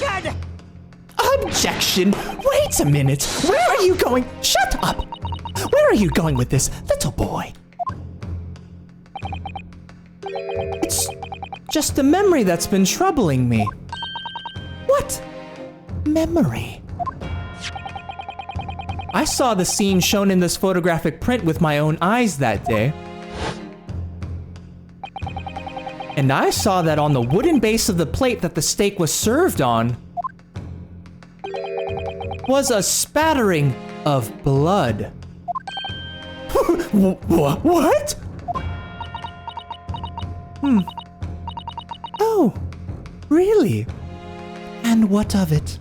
Objection! Objection! Wait a minute! Where are you going? Shut up! Where are you going with this, little boy? It's just a memory that's been troubling me. What memory? I saw the scene shown in this photographic print with my own eyes that day. And I saw that on the wooden base of the plate that the steak was served on was a spattering of blood. What? Oh, really? And what of it?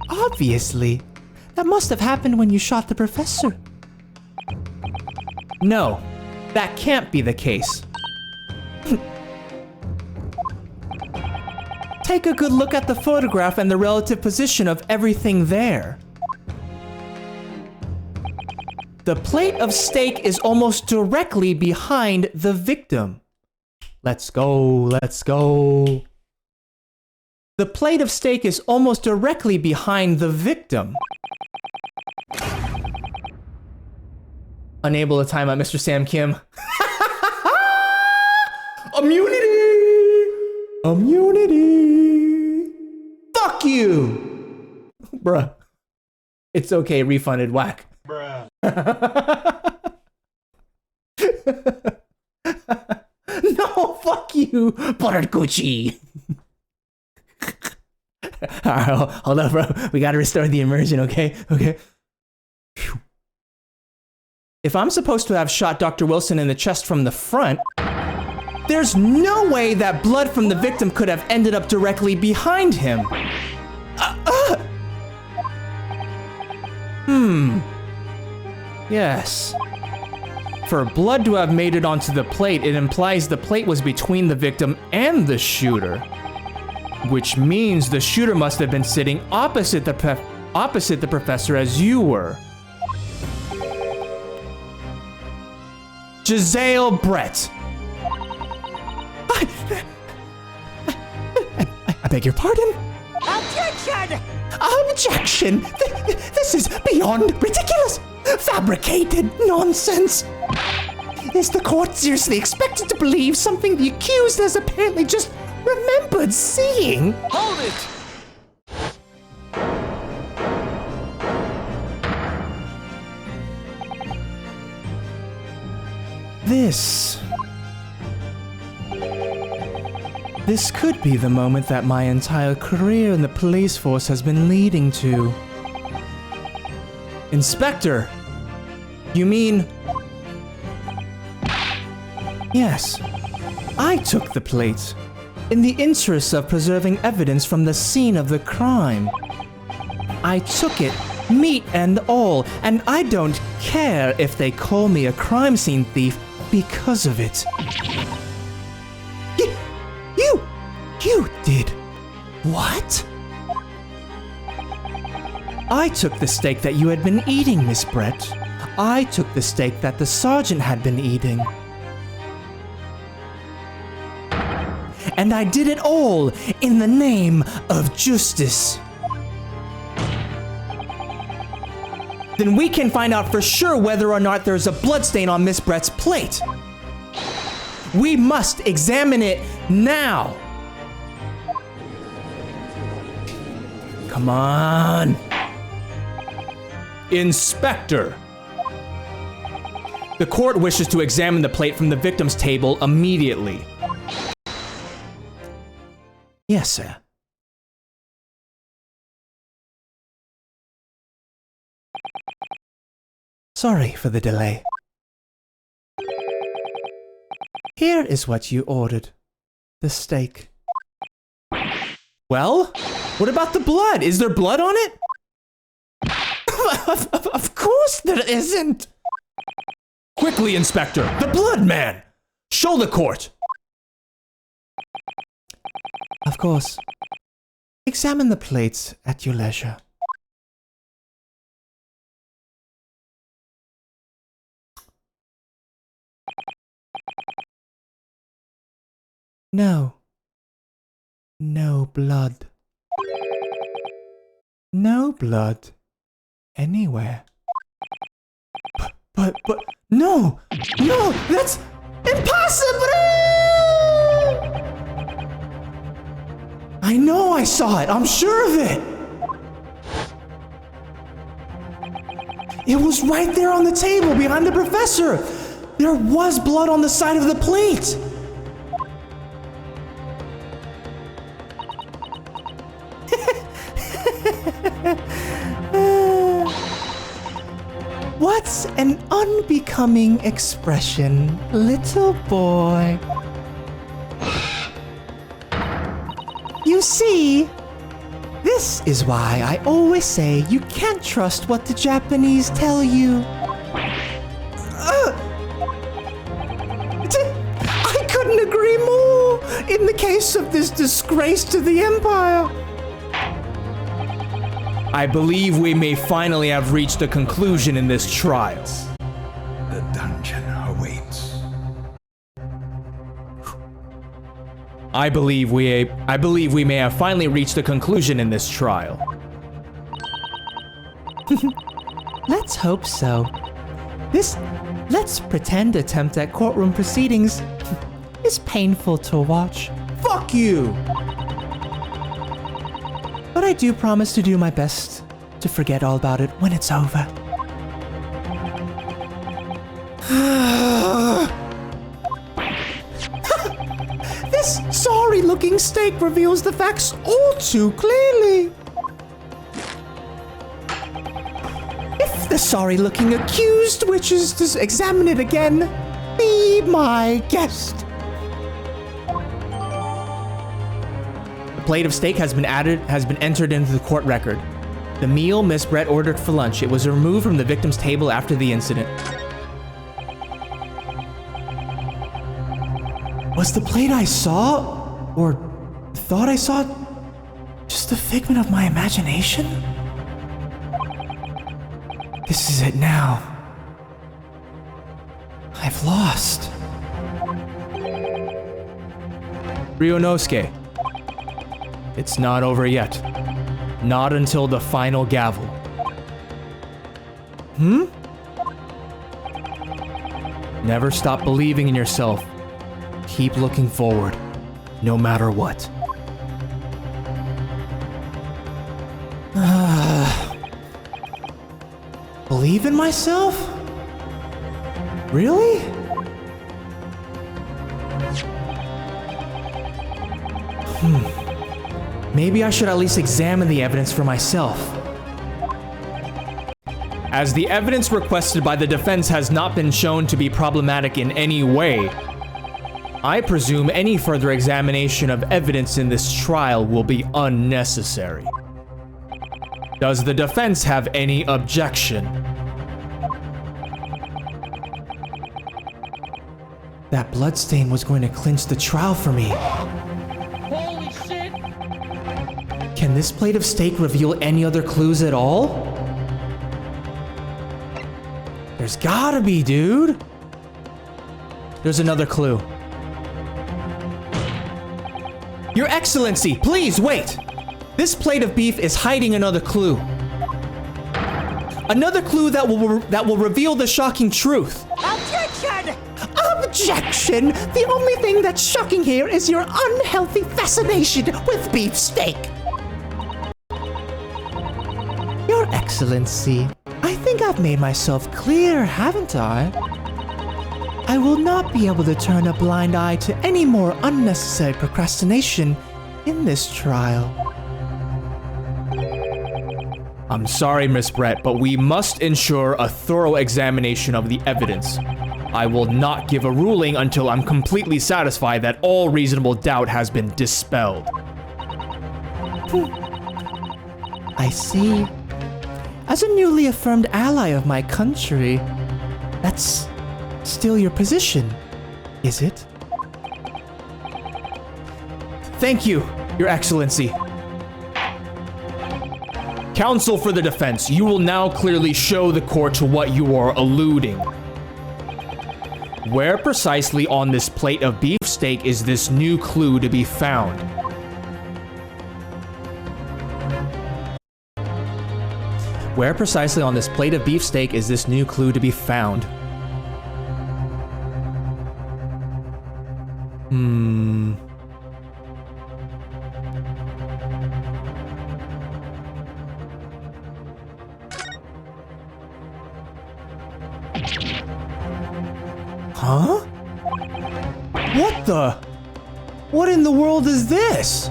Obviously. That must have happened when you shot the professor. No, that can't be the case. Take a good look at the photograph and the relative position of everything there. The plate of steak is almost directly behind the victim. Let's go, let's go. The plate of steak is almost directly behind the victim. Unable to time out MrSamKim. Immunity! Immunity! Fuck you! Bruh. It's okay, refunded, whack. Bruh. No, fuck you, buttered Gucci. Alright, hold up, bro. We gotta restore the immersion, okay? Okay. Whew. If I'm supposed to have shot Dr. Wilson in the chest from the front, there's no way that blood from the victim could have ended up directly behind him. Yes. For blood to have made it onto the plate, it implies the plate was between the victim and the shooter. Which means the shooter must have been sitting opposite the professor as you were. Giselle Brett. I beg your pardon? Objection! Objection! This is beyond ridiculous! Fabricated nonsense! Is the court seriously expected to believe something the accused has apparently just remembered seeing? Hold it! This could be the moment that my entire career in the police force has been leading to. Inspector! You mean... Yes, I took the plate, in the interest of preserving evidence from the scene of the crime. I took it, meat and all, and I don't care if they call me a crime scene thief because of it. You did what? I took the steak that you had been eating, Miss Brett. I took the steak that the sergeant had been eating. And I did it all in the name of justice. Then we can find out for sure whether or not there's a bloodstain on Miss Brett's plate. We must examine it now. Come on. Inspector. The court wishes to examine the plate from the victim's table immediately. Yes, sir. Sorry for the delay. Here is what you ordered. The steak. Well, what about the blood? Is there blood on it? Of course there isn't. Quickly, Inspector, the blood man! Show the court. Of course. Examine the plates at your leisure. No. No blood. No blood. Anywhere. But, no! No! That's impossible! I know I saw it! I'm sure of it! It was right there on the table behind the professor! There was blood on the side of the plate! What's an unbecoming expression, little boy? You see, this is why I always say you can't trust what the Japanese tell you. I couldn't agree more in the case of this disgrace to the Empire. I believe we may finally have reached a conclusion in this trial. The dungeon awaits. I believe we may have finally reached a conclusion in this trial. Let's hope so. This let's pretend attempt at courtroom proceedings is painful to watch. Fuck you! But I do promise to do my best to forget all about it when it's over. This sorry-looking steak reveals the facts all too clearly. If the sorry-looking accused wishes to examine it again, be my guest. The plate of steak has been entered into the court record. The meal Miss Brett ordered for lunch. It was removed from the victim's table after the incident. Was the plate I saw, or thought I saw, just a figment of my imagination? This is it now. I've lost. Ryunosuke. It's not over yet. Not until the final gavel. Never stop believing in yourself. Keep looking forward, no matter what. Believe in myself? Really? Maybe I should at least examine the evidence for myself. As the evidence requested by the defense has not been shown to be problematic in any way, I presume any further examination of evidence in this trial will be unnecessary. Does the defense have any objection? That bloodstain was going to clinch the trial for me. Holy shit! Can this plate of steak reveal any other clues at all? There's gotta be, dude. There's another clue. Your Excellency, please wait! This plate of beef is hiding another clue. Another clue that will reveal the shocking truth. Objection! Objection! The only thing that's shocking here is your unhealthy fascination with beef steak. Your Excellency, I think I've made myself clear, haven't I? I will not be able to turn a blind eye to any more unnecessary procrastination in this trial. I'm sorry, Miss Brett, but we must ensure a thorough examination of the evidence. I will not give a ruling until I'm completely satisfied that all reasonable doubt has been dispelled. I see. As a newly affirmed ally of my country, that's still your position, is it? Thank you, Your Excellency. Counsel for the defense, you will now clearly show the court to what you are alluding. Where precisely on this plate of beefsteak is this new clue to be found? Where precisely on this plate of beefsteak is this new clue to be found? Huh? What the? What in the world is this?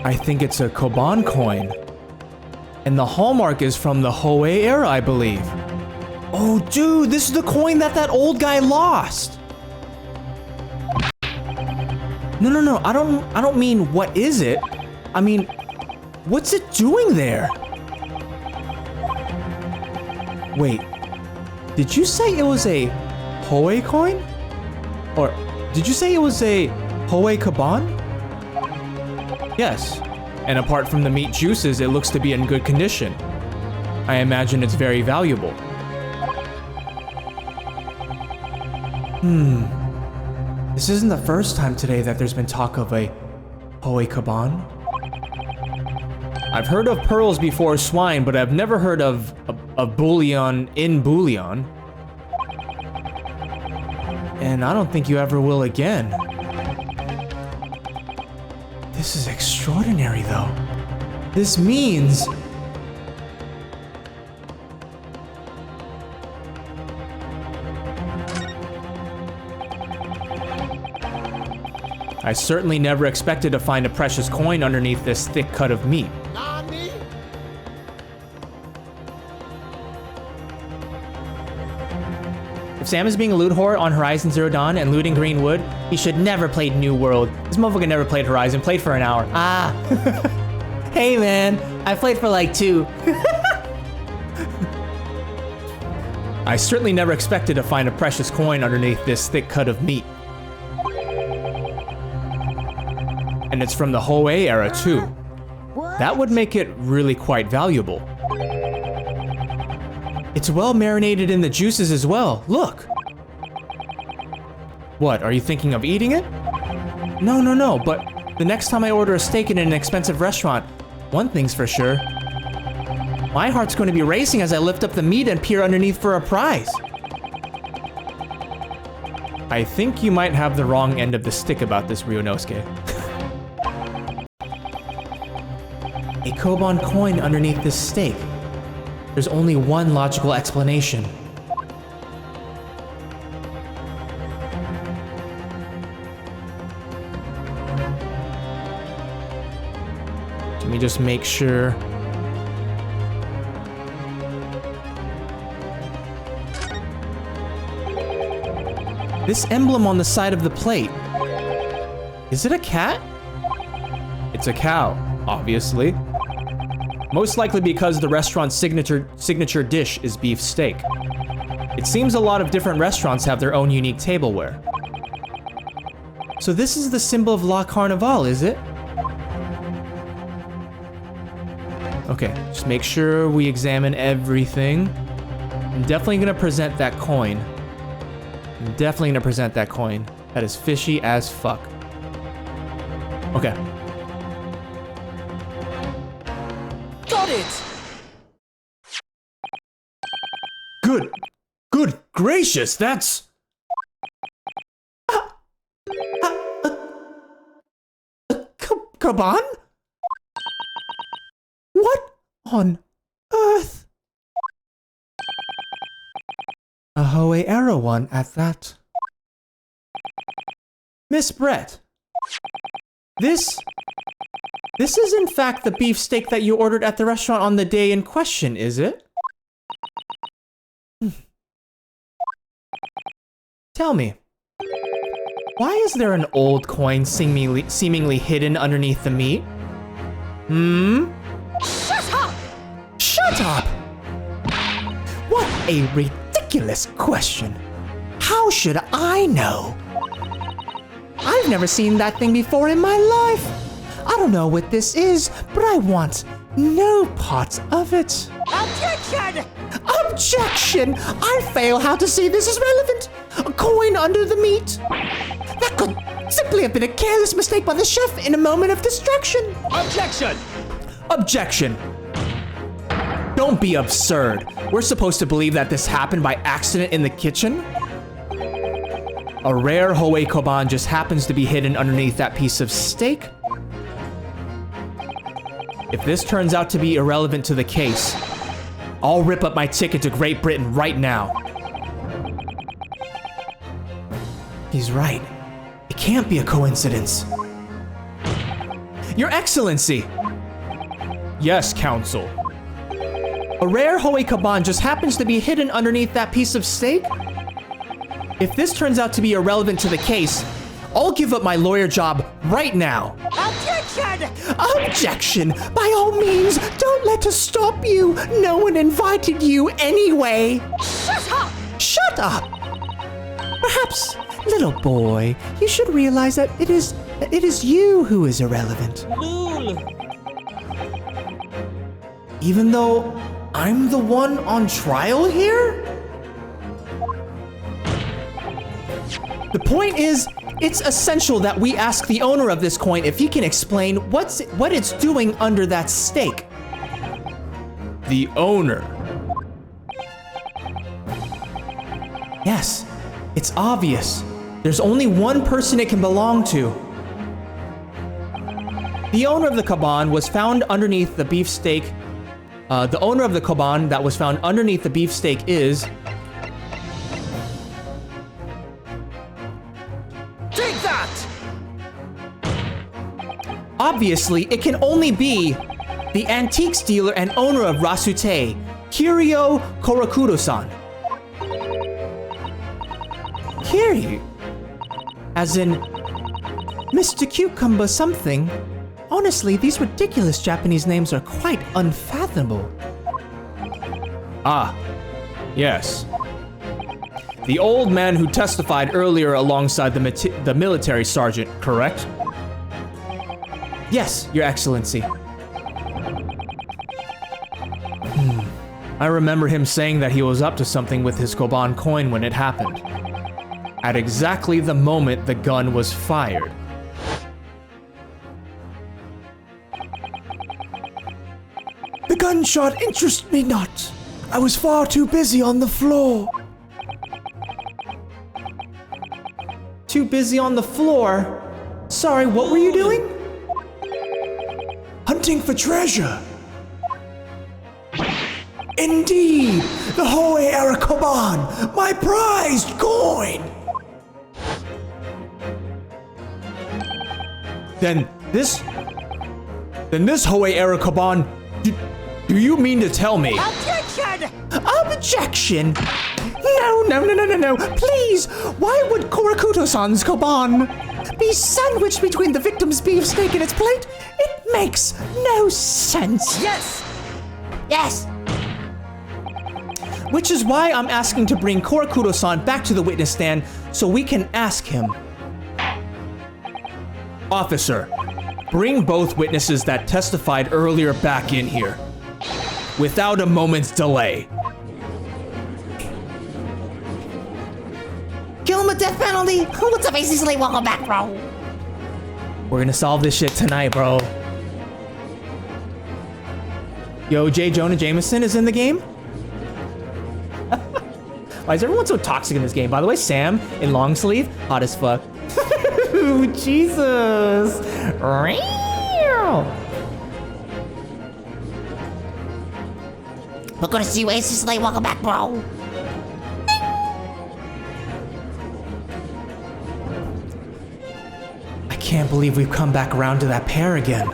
I think it's a Koban coin. And the hallmark is from the Hoei era, I believe. Oh, dude, this is the coin that old guy lost. No, I don't mean what is it? I mean, what's it doing there? Wait, did you say it was a Hoei coin? Or did you say it was a Hoei Koban? Yes, and apart from the meat juices, it looks to be in good condition. I imagine it's very valuable. This isn't the first time today that there's been talk of a Hoei Koban. I've heard of pearls before swine, but I've never heard of a bullion in bullion. And I don't think you ever will again. This is extraordinary, though. This means... I certainly never expected to find a precious coin underneath this thick cut of meat. Nani? If Sam is being a loot whore on Horizon Zero Dawn and looting Greenwood, he should never played New World. This motherfucker never played Horizon, played for an hour. Ah. Hey man, I played for like 2. I certainly never expected to find a precious coin underneath this thick cut of meat. And it's from the Hoei era too. That would make it really quite valuable. It's well marinated in the juices as well, look. What, are you thinking of eating it? No, but the next time I order a steak in an expensive restaurant, one thing's for sure. My heart's going to be racing as I lift up the meat and peer underneath for a prize. I think you might have the wrong end of the stick about this, Ryunosuke. A Koban coin underneath this steak. There's only one logical explanation. Let me just make sure. This emblem on the side of the plate. Is it a cat? It's a cow, obviously. Most likely because the restaurant's signature dish is beef steak. It seems a lot of different restaurants have their own unique tableware. So this is the symbol of La Carnival, is it? Okay, just make sure we examine everything. I'm definitely gonna present that coin. That is fishy as fuck. Okay. Got it! Good gracious, that's... Koban? What on earth? A Hoei era one at that. Miss Brett, this is in fact the beefsteak that you ordered at the restaurant on the day in question, is it? Tell me, why is there an old coin seemingly hidden underneath the meat? Shut up! Shut up! What a ridiculous question. How should I know? I've never seen that thing before in my life. I don't know what this is, but I want no part of it. Objection! Objection! I fail how to see this is relevant. A coin under the meat. That could simply have been a careless mistake by the chef in a moment of distraction. Objection! Objection. Don't be absurd. We're supposed to believe that this happened by accident in the kitchen? A rare Hoei Koban just happens to be hidden underneath that piece of steak? If this turns out to be irrelevant to the case, I'll rip up my ticket to Great Britain right now. He's right. It can't be a coincidence. Your Excellency! Yes, Counsel. A rare Hoei Koban just happens to be hidden underneath that piece of steak? If this turns out to be irrelevant to the case, I'll give up my lawyer job right now. Objection! Objection! By all means, don't let us stop you. No one invited you anyway. Shut up! Shut up! Perhaps, little boy, you should realize that it is you who is irrelevant. Even though I'm the one on trial here? The point is, it's essential that we ask the owner of this coin if he can explain what it's doing under that stake. The owner? Yes, it's obvious. There's only one person it can belong to. The owner of the Koban was found underneath the beefsteak. The owner of the Koban that was found underneath the beefsteak is... Take that! Obviously, it can only be the antiques dealer and owner of Rasute, Kiryu Korakudo-san. Kiryu? As in, Mr. Cucumber something. Honestly, these ridiculous Japanese names are quite unfathomable. Ah, yes. The old man who testified earlier alongside the military sergeant, correct? Yes, Your Excellency. I remember him saying that he was up to something with his Koban coin when it happened. At exactly the moment the gun was fired. The gunshot interested me not. I was far too busy on the floor. Too busy on the floor? Sorry, what were you doing? Hunting for treasure. Indeed, the Hoei era Koban, my prized coin. Then this Hoei era Koban, do you mean to tell me? Objection! Objection! No, please! Why would Korakudo-san's Koban be sandwiched between the victim's beefsteak and its plate? It makes no sense. Yes! Yes! Which is why I'm asking to bring Korakudo-san back to the witness stand so we can ask him. Officer, bring both witnesses that testified earlier back in here. Without a moment's delay. Kill him with death penalty! What's up, AC Welcome back, bro! We're gonna solve this shit tonight, bro. Yo, J. Jonah Jameson is in the game? Why is everyone so toxic in this game? By the way, Sam in long sleeve, hot as fuck. Jesus. We're gonna see you, AC Welcome back, bro! I can't believe we've come back around to that pair again.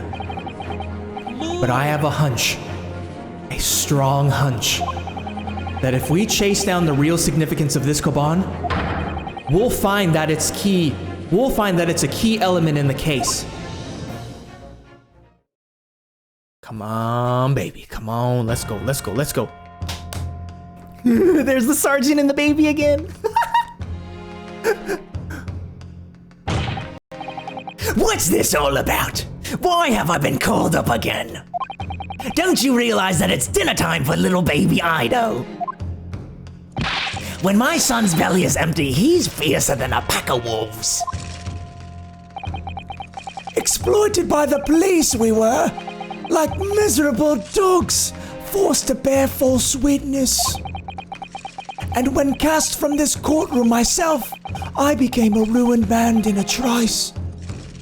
But I have a hunch, a strong hunch, that if we chase down the real significance of this Koban, we'll find that it's a key element in the case. Come on, baby, come on, let's go. There's the sergeant and the baby again. What's this all about? Why have I been called up again? Don't you realize that it's dinner time for little baby Ido? When my son's belly is empty, he's fiercer than a pack of wolves. Exploited by the police we were, like miserable dogs, forced to bear false witness. And when cast from this courtroom myself, I became a ruined man in a trice.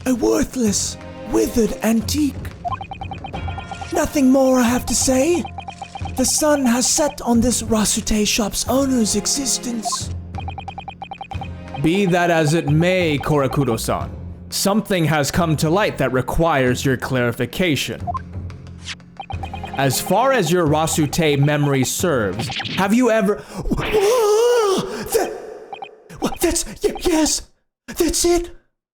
A worthless, withered antique. Nothing more I have to say. The sun has set on this Ryunosuke shop's owner's existence. Be that as it may, Korakudo-san, something has come to light that requires your clarification. As far as your Ryunosuke memory serves, have you ever... Yes, that's it.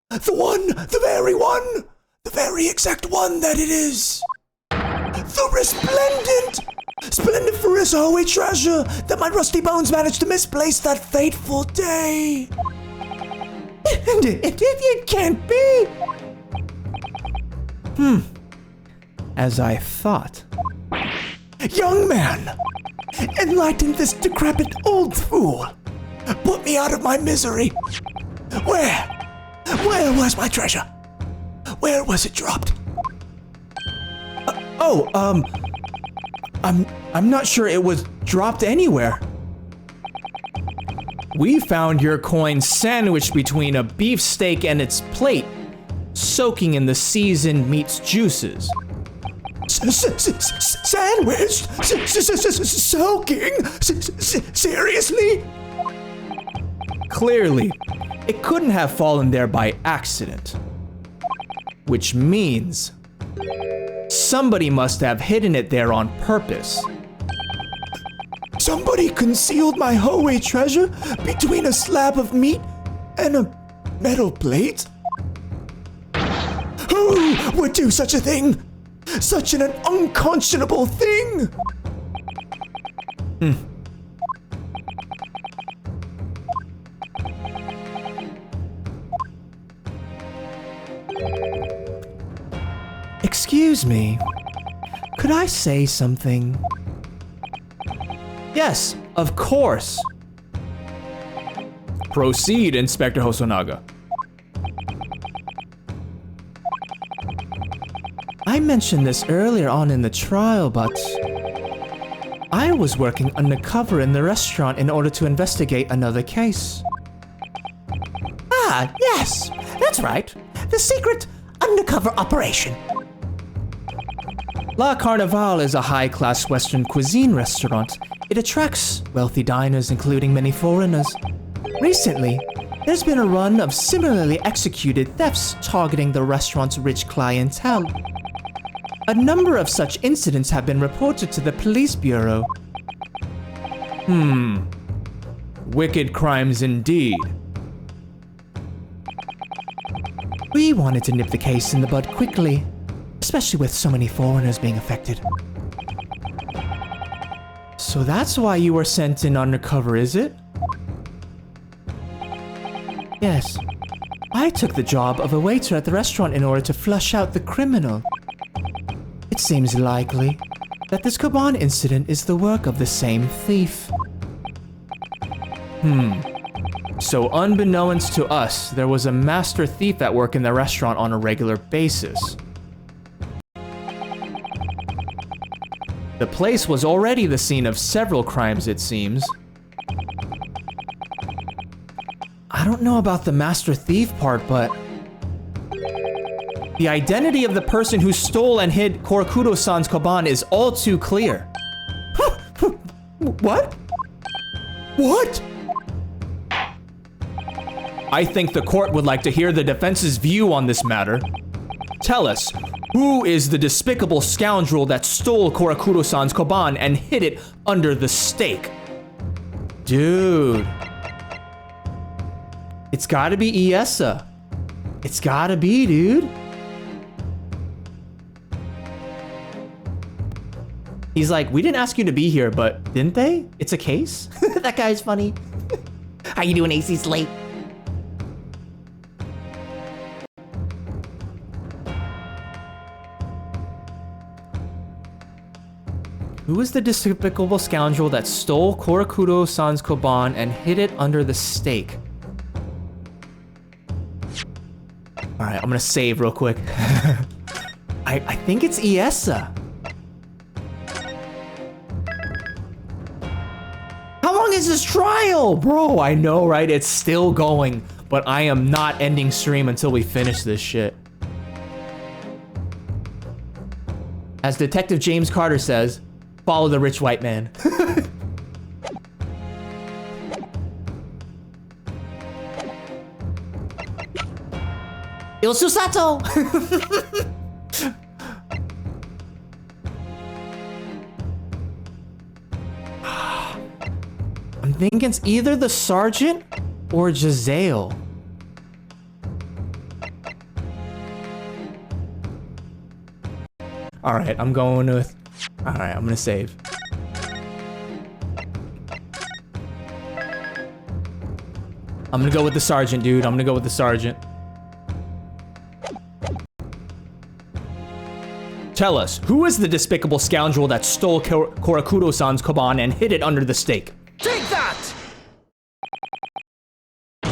The one, the very one, the very exact one that it is. The resplendent, splendiferous Hoey treasure that my rusty bones managed to misplace that fateful day. It can't be. As I thought. Young man, enlighten this decrepit old fool. Put me out of my misery. Where was my treasure? Where was it dropped? I'm not sure it was dropped anywhere. We found your coin sandwiched between a beefsteak and its plate, soaking in the seasoned meat's juices. Sandwiched? Soaking? Seriously? Clearly, it couldn't have fallen there by accident. Which means somebody must have hidden it there on purpose. Somebody concealed my Hoey treasure between a slab of meat and a metal plate? Who would do such a thing? Such an unconscionable thing! Excuse me, could I say something? Yes, of course. Proceed, Inspector Hosonaga. I mentioned this earlier on in the trial, but I was working undercover in the restaurant in order to investigate another case. Ah, yes, that's right. The secret undercover operation. La Carnival is a high-class Western cuisine restaurant. It attracts wealthy diners, including many foreigners. Recently, there's been a run of similarly executed thefts targeting the restaurant's rich clientele. A number of such incidents have been reported to the police bureau. Wicked crimes indeed. We wanted to nip the case in the bud quickly, especially with so many foreigners being affected. So that's why you were sent in undercover, is it? Yes. I took the job of a waiter at the restaurant in order to flush out the criminal. It seems likely that this Koban incident is the work of the same thief. So unbeknownst to us, there was a master thief at work in the restaurant on a regular basis. The place was already the scene of several crimes, it seems. I don't know about the master thief part, but the identity of the person who stole and hid Korakudo-san's Koban is all too clear. What? What? I think the court would like to hear the defense's view on this matter. Tell us, who is the despicable scoundrel that stole Korakudo-san's Koban and hid it under the stake? Dude. It's gotta be Iesa. It's gotta be, dude. He's like, we didn't ask you to be here, but didn't they? It's a case? That guy's funny. How you doing, AC Slate? Who is the despicable scoundrel that stole Korakudo-san's Koban and hid it under the stake? Alright, I'm gonna save real quick. I think it's Iesa. is this trial? Bro, I know, right? It's still going, but I am not ending stream until we finish this shit. As Detective James Carter says, follow the rich white man. Il Susato! I'm thinking it's either the sergeant or Giselle. Alright, I'm going with... Alright, I'm gonna save. I'm gonna go with the sergeant, dude. I'm gonna go with the sergeant. Tell us, who is the despicable scoundrel that stole Korakudo-san's kaban and hid it under the stake? Take that!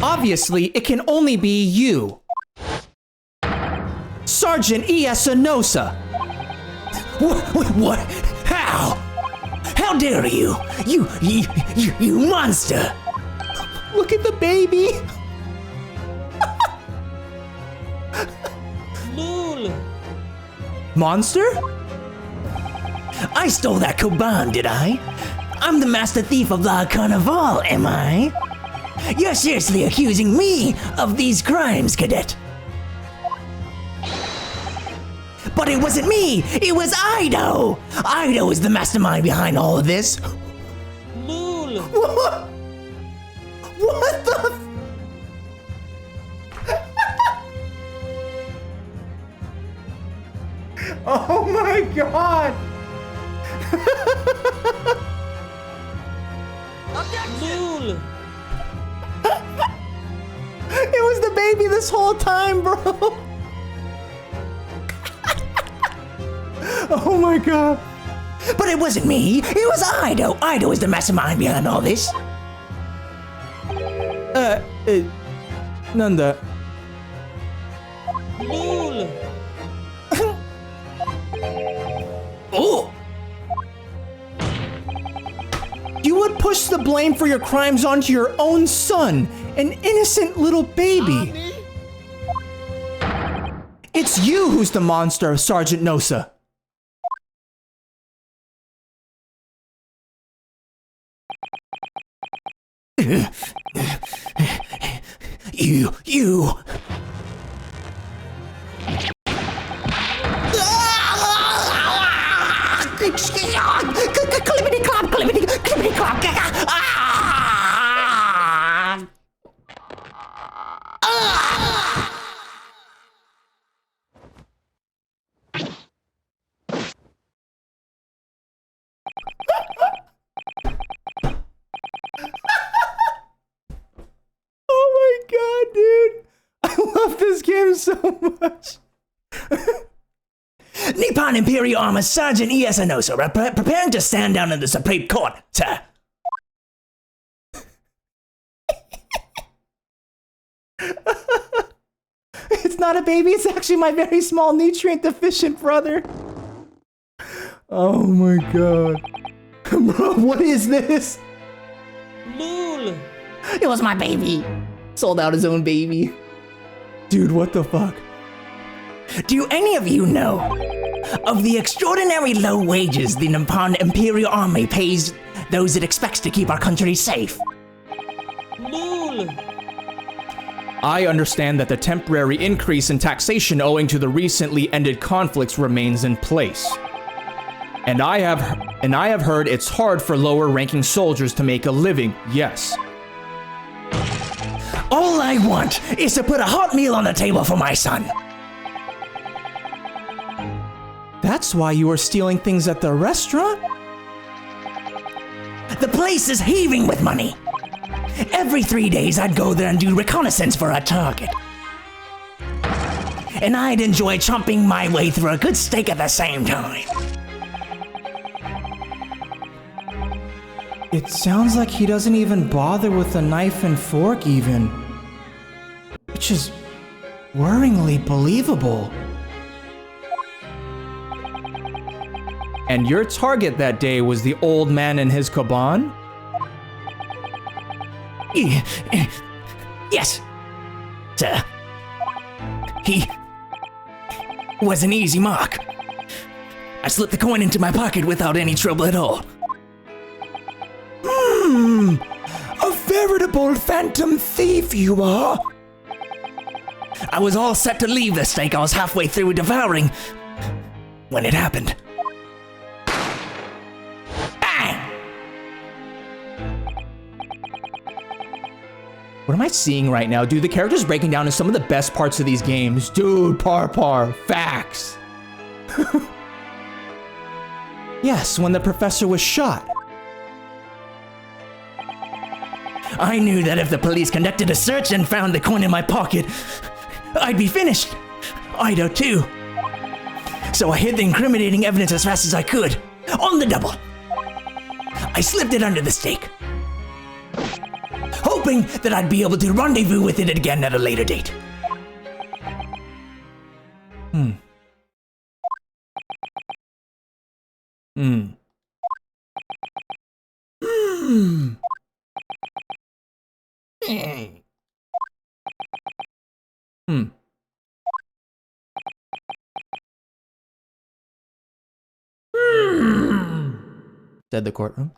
Obviously, it can only be you. Sergeant Iasanosa. What? How? How dare you? You monster! Look at the baby. Monster? I stole that kaban, did I? I'm the master thief of La Carnival, am I? You're seriously accusing me of these crimes, cadet. But it wasn't me, it was Ido! Ido is the mastermind behind all of this. Lul. What? What the? Oh my god! Lul. It was the baby this whole time, bro. Oh my god. But it wasn't me, it was Ido. Ido is the mastermind behind all this. Nanda. Lul. Oh! You would push the blame for your crimes onto your own son, an innocent little baby. It's you who's the monster, Sergeant Nosa. You. Clippity clop, clippity, clippity clop. Oh my god, dude. I love this game so much. Nippon Imperial Armor Sergeant Iasanosa preparing to stand down in the Supreme Court, sir. It's not a baby, it's actually my very small nutrient deficient brother. Oh my god. Bro, what is this? Lul. It was my baby. Sold out his own baby. Dude, what the fuck? Do any of you know of the extraordinary low wages the Nippon Imperial Army pays those it expects to keep our country safe? Lul. I understand that the temporary increase in taxation owing to the recently ended conflicts remains in place. And I have heard it's hard for lower-ranking soldiers to make a living, yes. All I want is to put a hot meal on the table for my son. That's why you were stealing things at the restaurant? The place is heaving with money. Every 3 days I'd go there and do reconnaissance for a target. And I'd enjoy chomping my way through a good steak at the same time. It sounds like he doesn't even bother with a knife and fork even. Which is worryingly believable. And your target that day was the old man and his kaban? Yes, sir. He was an easy mark. I slipped the coin into my pocket without any trouble at all. A veritable phantom thief you are. I was all set to leave the steak I was halfway through devouring when it happened. Ah! What am I seeing right now? Dude, the character's breaking down in some of the best parts of these games. Dude, par, facts. Yes, when the professor was shot. I knew that if the police conducted a search and found the coin in my pocket, I'd be finished. Ida too. So I hid the incriminating evidence as fast as I could, on the double. I slipped it under the steak, hoping that I'd be able to rendezvous with it again at a later date. Said the courtroom.